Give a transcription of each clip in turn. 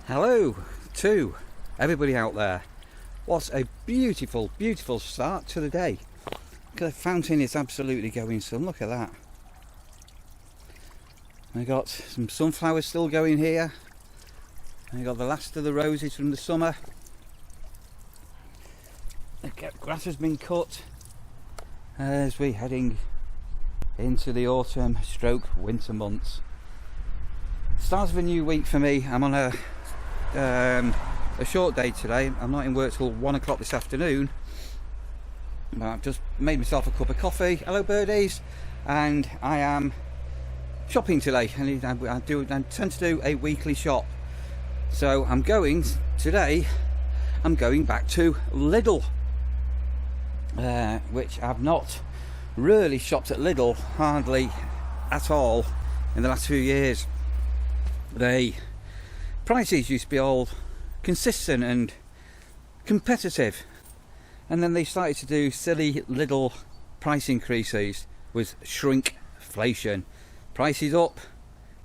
Hello to everybody out there. What a beautiful, beautiful start to the day. The fountain is absolutely going some. Look at that. I got some sunflowers still going here. I got the last of the roses from the summer. The grass has been cut as we're heading into the autumn stroke winter months. Start of a new week for me. I'm on a short day today. I'm not in work till 1 o'clock this afternoon, but I've just made myself a cup of coffee. Hello birdies. And I am shopping today. I tend to do a weekly shop, so I'm going back to Lidl, which I've not really shopped at Lidl hardly at all in the last few years. The prices used to be all consistent and competitive, and then they started to do silly little price increases with shrinkflation. Prices up,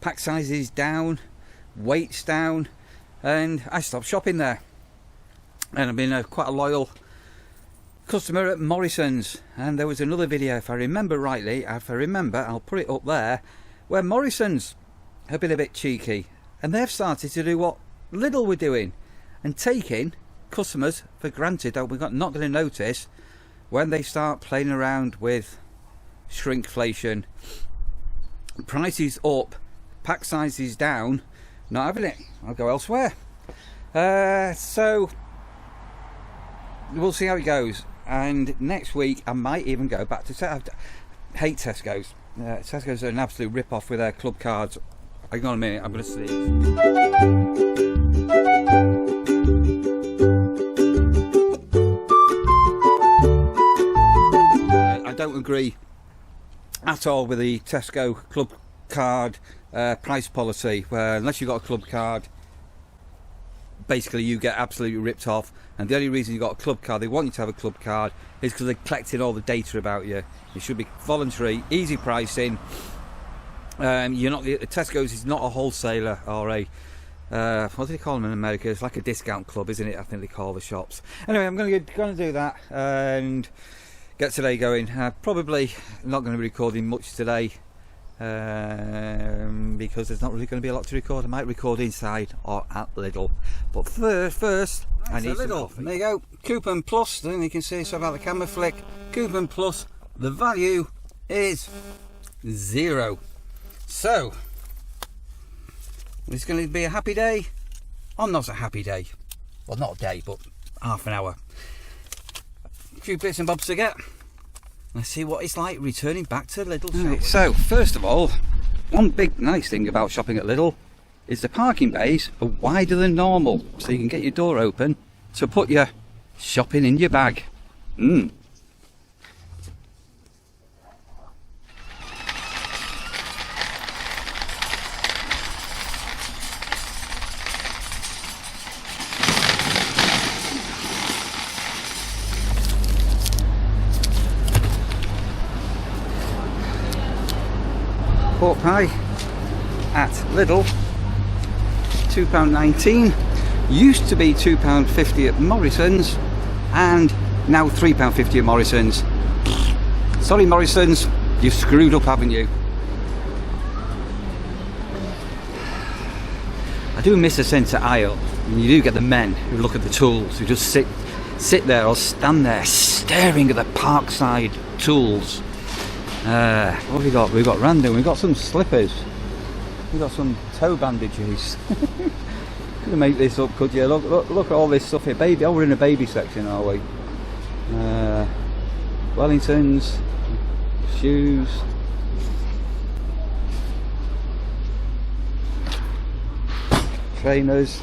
pack sizes down, weights down, and I stopped shopping there. And I've been quite a loyal customer at Morrisons, and there was another video, if I remember rightly, I'll put it up there, where Morrisons have been a bit cheeky, and they've started to do what Lidl were doing and taking customers for granted that we're not going to notice when they start playing around with shrinkflation. Prices up, pack sizes down, not having it. I'll go elsewhere. So we'll see how it goes, and next week I might even go back to I hate Tesco's. Tesco's are an absolute rip-off with their club cards. Hang on a minute, I'm going to see. I don't agree at all with the Tesco club card price policy, where unless you've got a club card, basically you get absolutely ripped off. And the only reason you've got a club card, they want you to have a club card, is because they're collecting all the data about you. It should be voluntary, easy pricing. You're not, Tesco's is not a wholesaler or a what do they call them in America? It's like a discount club, isn't it? I think they call the shops. Anyway, I'm going to do that and get today going. Probably not going to be recording much today because there's not really going to be a lot to record. I might record inside or at Lidl, but first I need some coffee. There you go, Coupon Plus. Then you can see, so about the camera flick. Coupon Plus. The value is 0. So it's going to be a happy day, or not a happy day. Well, not a day, but half an hour. A few bits and bobs to get. Let's see what it's like returning back to Lidl. Right, so first of all, one big nice thing about shopping at Lidl is the parking bays are wider than normal, so you can get your door open to put your shopping in your bag. Pork pie at Lidl, £2.19, used to be £2.50 at Morrisons, and now £3.50 at Morrisons. Sorry Morrisons, you've screwed up, haven't you? I do miss a centre aisle, and you do get the men who look at the tools, who just sit there or stand there staring at the parkside tools. What have we got? We've got random, we've got some slippers, we've got some toe bandages. Couldn't make this up, could you? Look at all this stuff here. Baby, we're in a baby section, are we? Wellingtons, shoes. Trainers.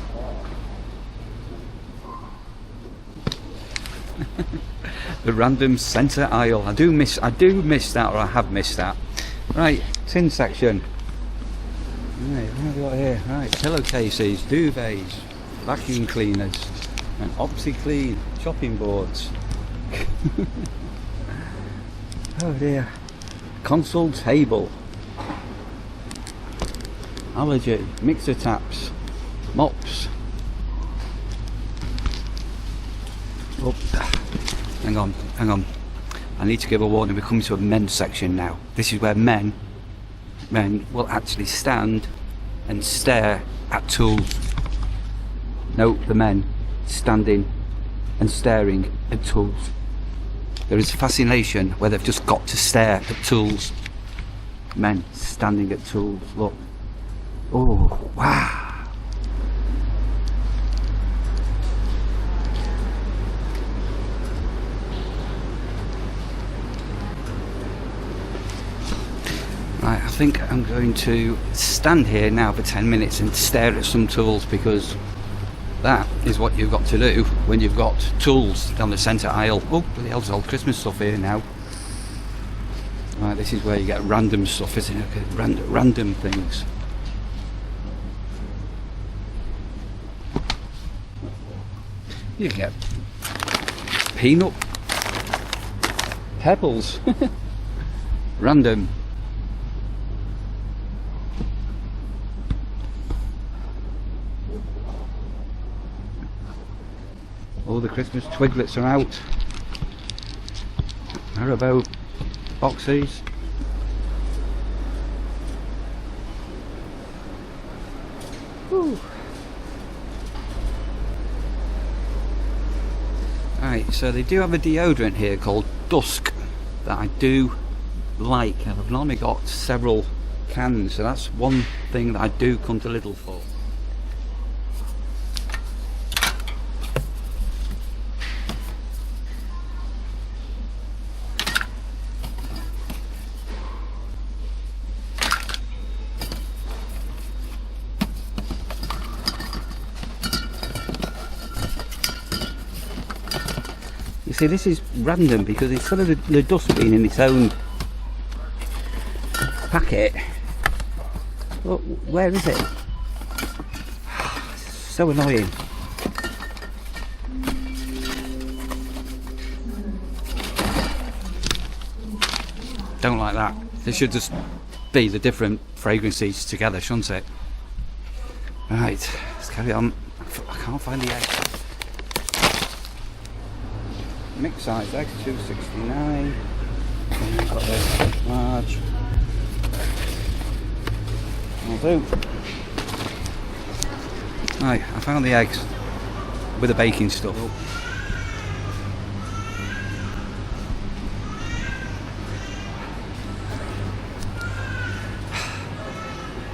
The random centre aisle. I do miss that, or I have missed that. Right, tin section. Right, what have we got here? Right, pillowcases, duvets, vacuum cleaners, and OxyClean chopping boards. Oh dear. Console table. Allergy, mixer taps, mops, Oh, hang on. I need to give a warning. We're coming to a men's section now. This is where men will actually stand and stare at tools. Note the men standing and staring at tools. There is a fascination where they've just got to stare at tools. Men standing at tools. Look. Oh, wow. Right, I think I'm going to stand here now for 10 minutes and stare at some tools, because that is what you've got to do when you've got tools down the centre aisle. Oh, bloody hell, there's all Christmas stuff here now. Right, this is where you get random stuff, isn't it? Random things. You get peanut pebbles. Random. All the Christmas twiglets are out. Haribo boxes. Whew. Right, so they do have a deodorant here called Dusk that I do like, and I've normally got several cans, so that's one thing that I do come to Lidl for. You see, this is random because instead of the dust being in its own packet, well, where is it? So annoying. Don't like that. It should just be the different fragrances together, shouldn't it? Right, let's carry on. I can't find the egg. Mixed size eggs, $2.69. And we've got the large. Will do. Right, I found the eggs with the baking stuff.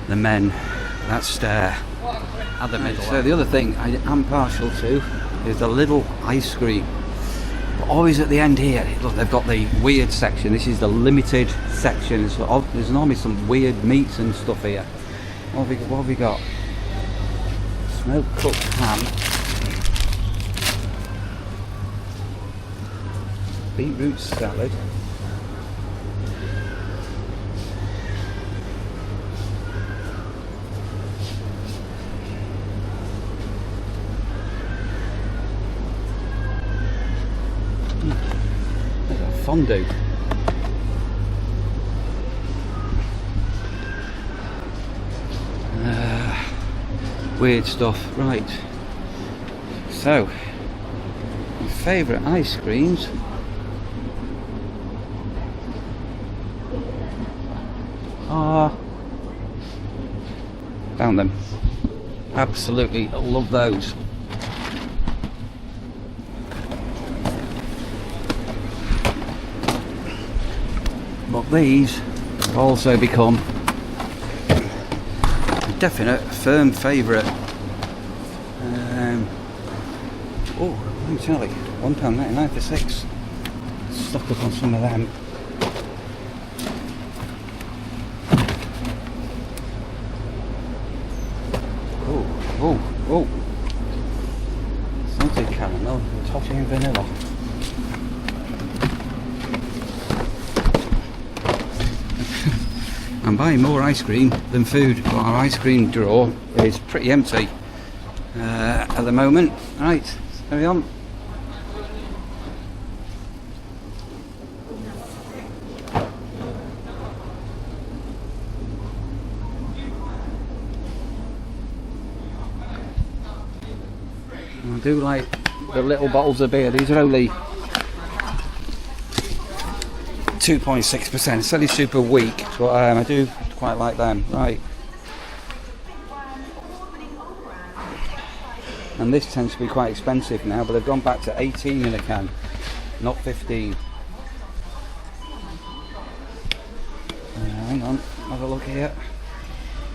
The men that stare at the middle. So the other thing I am partial to is the little ice cream. But always at the end here, look, they've got the weird section. This is the limited section. So there's normally some weird meats and stuff here. What have we got? Smoked cooked ham. Beetroot salad. There's a fondue. Weird stuff. Right. So, my favourite ice creams are... Found them. Absolutely love those. But these have also become a definite firm favourite. Oh, let me tell you, £1.99 for 6. Stock up on some of them. Oh, salted caramel, toffee and vanilla. I'm buying more ice cream than food, but our ice cream drawer is pretty empty at the moment. Right, carry on. I do like the little bottles of beer. These are only 2.6%. It's only super weak, but I do quite like them. Right. And this tends to be quite expensive now, but they've gone back to 18 in a can, not 15. Hang on, have a look here.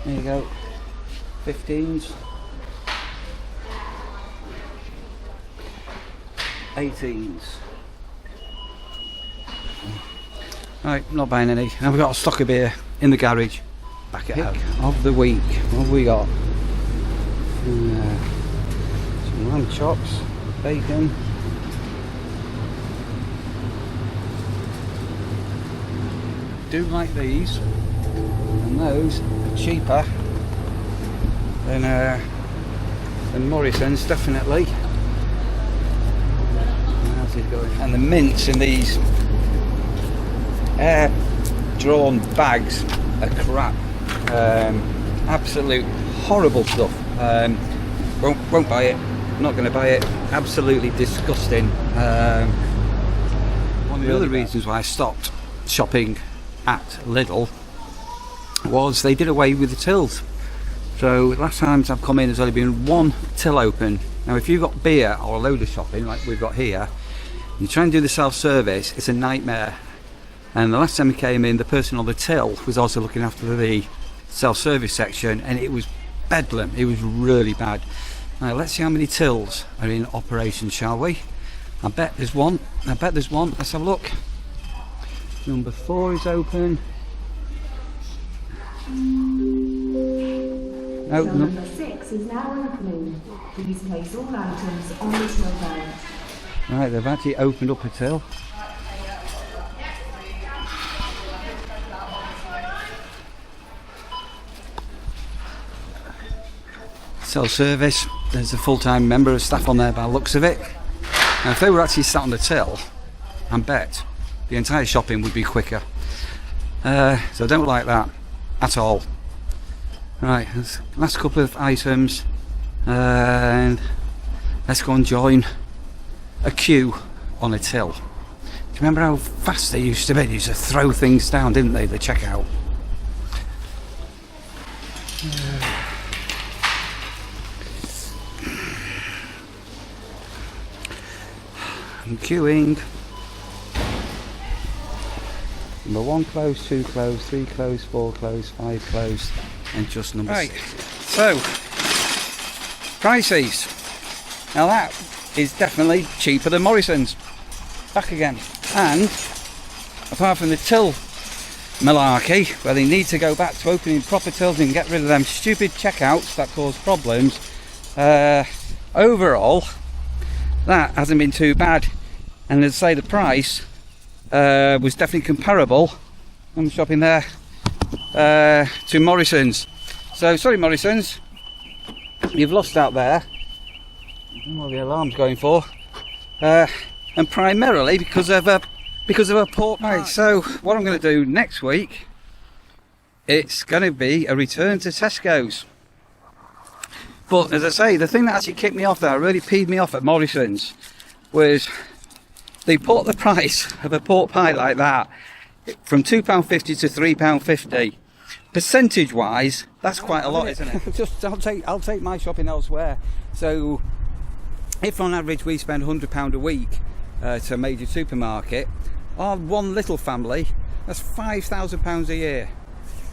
There you go. 15s. 18s. Right, not buying any. Now we've got a stock of beer in the garage. Back it out. Of the week. What have we got? Some lamb chops, bacon. Do like these, and those are cheaper than Morrisons, definitely. How's it going? And the mints in these air-drawn bags are crap. Absolute horrible stuff. Won't buy it. Not going to buy it. Absolutely disgusting. One of the other reasons why I stopped shopping at Lidl was they did away with the tills. So last times I've come in, there's only been one till open. Now if you've got beer or a load of shopping like we've got here, you try and do the self-service, it's a nightmare. And the last time we came in, the person on the till was also looking after the self-service section, and it was bedlam. It was really bad. Now let's see how many tills are in operation, shall we? I bet there's one. Let's have a look. Number 4 is open. No, Number 6 is now opening. Please place all items on the till belt. Right, they've actually opened up a till. Self-service. There's a full-time member of staff on there by the looks of it. Now if they were actually sat on the till, I bet the entire shopping would be quicker. So I don't like that at all. Right, last couple of items, and let's go and join a queue on a till. Do you remember how fast they used to be? They used to throw things down, didn't they, the checkout? I'm queuing. Number 1 closed, 2 closed, 3 closed, 4 closed, 5 closed, and just number 6. So, prices. Now that is definitely cheaper than Morrisons. Back again. And, apart from the till malarkey, where they need to go back to opening proper tills and get rid of them stupid checkouts that cause problems, overall, that hasn't been too bad. And as I say, the price was definitely comparable. I'm shopping there to Morrisons. So sorry Morrisons, you've lost out there. I don't know what the alarm's going for. And primarily because of a pork pie. Right, so what I'm going to do next week, it's going to be a return to Tesco's. But as I say, the thing that actually kicked me off there, really peed me off at Morrisons, was they put the price of a pork pie like that from £2.50 to £3.50. Percentage wise, that's quite a lot, isn't it? I'll take my shopping elsewhere. So if on average we spend £100 a week to a major supermarket, our one little family, that's £5,000 a year,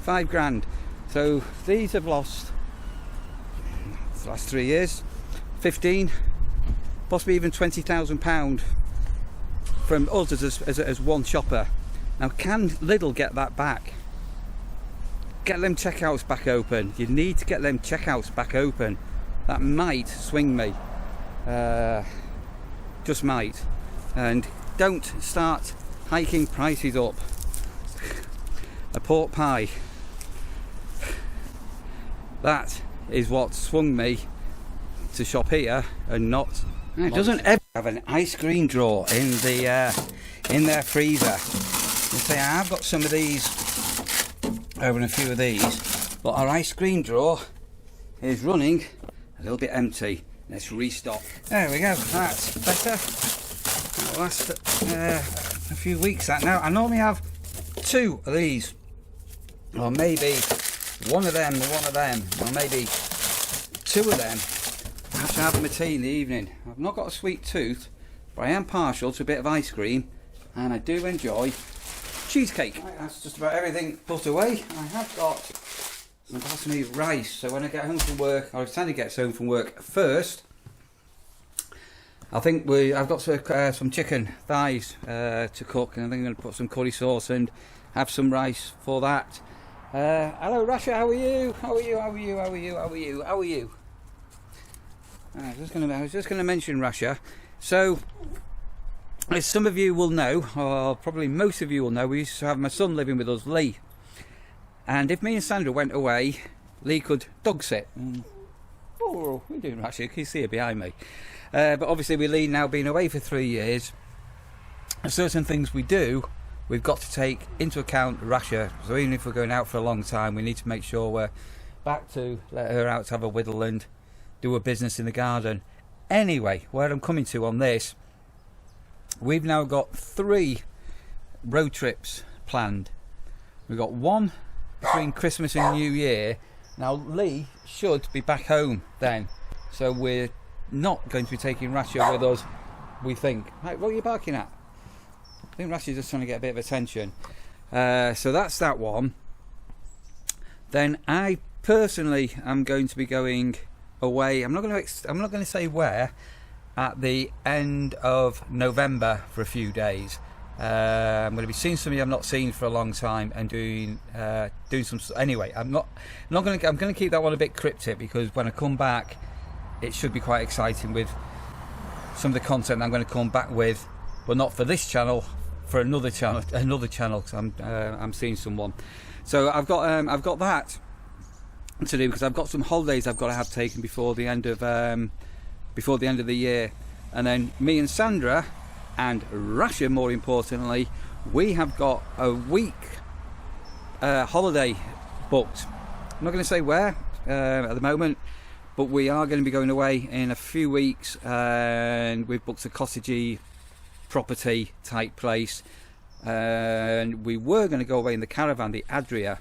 5 grand. So these have lost, the last 3 years, 15, possibly even £20,000 from us as one shopper. Now can Lidl get that back? Get them checkouts back open. You need to get them checkouts back open. That might swing me. Just might. And don't start hiking prices up. A pork pie. That is what swung me to shop here and not. It doesn't ever have an ice cream drawer in their freezer. You say I've got some of these over and a few of these, but our ice cream drawer is running a little bit empty. let's restock. There we go, that's better. That'll last a few weeks that now. I normally have 2 of these, or maybe one of them, or maybe 2 of them. I have to have my tea in the evening. I've not got a sweet tooth, but I am partial to a bit of ice cream, and I do enjoy cheesecake. Right, that's just about everything put away. I have got some basmati rice, so when I get home from work, or Sandy gets home from work first, I think I've got some chicken thighs to cook, and I think I'm going to put some curry sauce and have some rice for that. Hello Russia, how are you? How are you? How are you? How are you? How are you? How are you? I was just going to mention Russia. So, as some of you will know, or probably most of you will know, we used to have my son living with us, Lee. And if me and Sandra went away, Lee could dog sit. Oh, we're doing Russia, you can see it behind me. But obviously with Lee now being away for 3 years, certain things we do, we've got to take into account Russia. So even if we're going out for a long time, we need to make sure we're back to let her out to have a whittle and do a business in the garden. Anyway, where I'm coming to on this, we've now got 3 road trips planned. We've got 1 between Christmas and New Year. Now Lee should be back home then, so we're not going to be taking Russia with us, we think. Right, what are you barking at? I think Russia's just trying to get a bit of attention. So that's that one. Then I personally am going to be going away. I'm not going to say where. At the end of November for a few days. I'm going to be seeing somebody I've not seen for a long time and doing some. Anyway, I'm going to keep that one a bit cryptic, because when I come back, it should be quite exciting with some of the content I'm going to come back with, but not for this channel, for another channel. Because I'm seeing someone. So I've got that to do, because I've got some holidays I've got to have taken before the end of the year, and then me and Sandra and Russia, more importantly, we have got a week holiday booked. I'm not going to say where at the moment, but we are going to be going away in a few weeks, and we've booked a cottagey property type place, and we were going to go away in the Caravan, the Adria,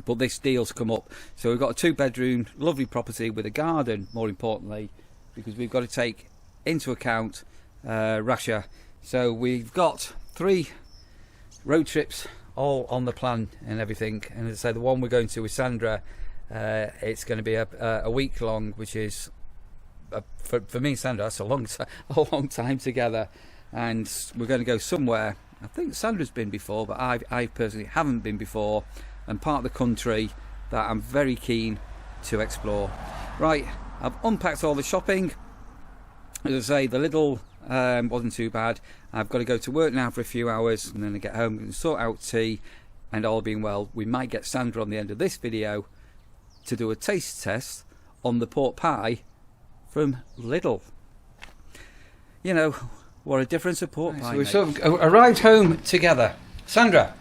but this deal's come up, so we've got a 2-bedroom lovely property with a garden, more importantly, because we've got to take into account Russia. So we've got 3 road trips all on the plan and everything, and as I say, the one we're going to with Sandra, it's going to be a week long, which is for me and Sandra, that's a long time together, and we're going to go somewhere. I think Sandra's been before, but I personally haven't been before, and part of the country that I'm very keen to explore. Right, I've unpacked all the shopping. As I say, the Lidl wasn't too bad. I've got to go to work now for a few hours, and then I get home and sort out tea, and all being well, we might get Sandra on the end of this video to do a taste test on the pork pie from Lidl. You know, what a difference a pork pie makes. So we sort of arrived home together. Sandra,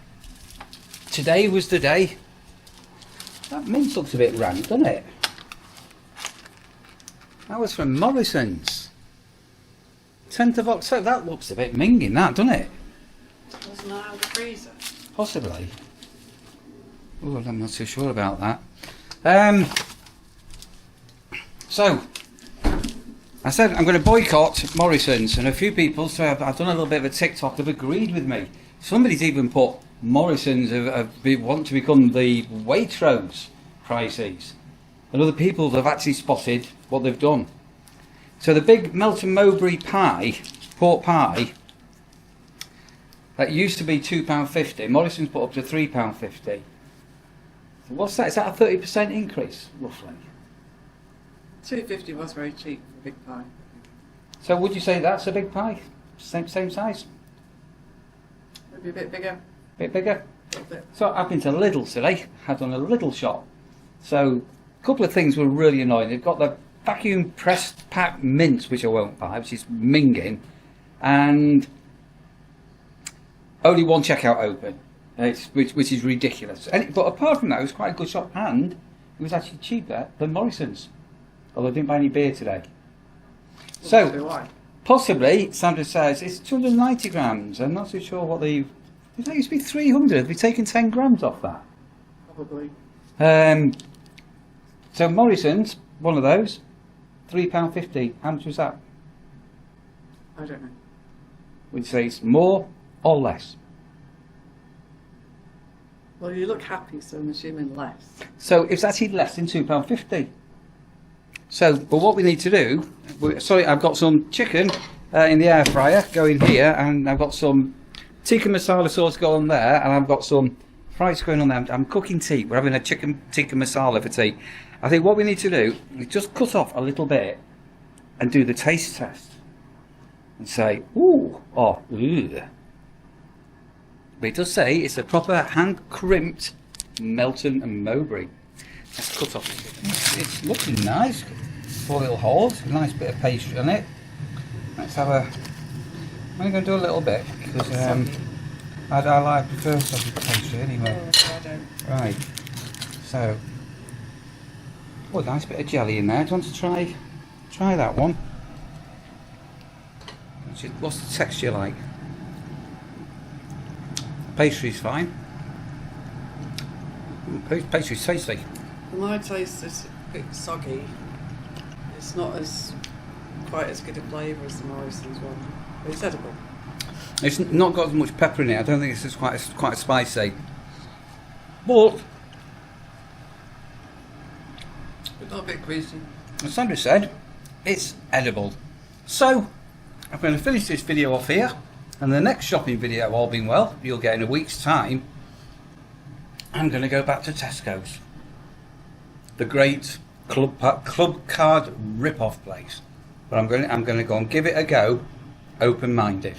today was the day. That mince looks a bit rank, doesn't it? That was from Morrisons. 10th of October. That looks a bit minging, that, doesn't it? Wasn't that out of the freezer? Possibly. Oh, I'm not too sure about that. So, I said I'm going to boycott Morrisons, and a few people, so I've done a little bit of a TikTok, have agreed with me. Somebody's even put Morrisons want to become the Waitrose crises, and other people have actually spotted what they've done. So the big Melton Mowbray pie, pork pie, that used to be £2.50, Morrisons put up to £3.50. So what's that? Is that a 30% increase, roughly? £2.50 was very cheap for a big pie. So would you say that's a big pie? Same size? Maybe a bit bigger. Bit bigger? A little bit. So I've been to Lidl today, had done a Lidl shop. So a couple of things were really annoying. They've got the vacuum pressed packed mince, which I won't buy, which is minging, and only one checkout open, which is ridiculous. But apart from that, it was quite a good shop, and it was actually cheaper than Morrisons. Although I didn't buy any beer today. Well, So, do I. possibly, Sandra says, it's 290 grams. I'm not too sure what they... Did that used to be 300? Have we taken 10 grams off that? Probably. So Morrisons, one of those, £3.50. How much was that? I don't know. Would you say it's more or less? Well, you look happy, so I'm assuming less. So it's actually less than £2.50. So, but what we need to do, sorry, I've got some chicken in the air fryer going here, and I've got some tikka masala sauce going there, and I've got some fries going on there. I'm cooking tea. We're having a chicken tikka masala for tea. I think what we need to do is just cut off a little bit and do the taste test and say, ooh, or ugh. But it does say it's a proper hand-crimped Melton and Mowbray. Let's cut off. It's looking nice. 4 little holes, a nice bit of pastry on it. Let's have a... I'm only going to do a little bit because I prefer sausage pastry anyway. Oh, I don't. Right. So, oh, a nice bit of jelly in there. Do you want to try that one? What's the texture like? Pastry's fine. Pastry's tasty. My taste is a bit soggy. It's not quite as good a flavour as the Morrisons one. But it's edible. It's not got as much pepper in it. I don't think it's quite as spicy. But Not a bit greasy. as Sandra said, it's edible. So I'm going to finish this video off here, and the next shopping video, all being well, you'll get in a week's time. I'm going to go back to Tesco's, the great club card rip-off place. But I'm going to go and give it a go, open-minded.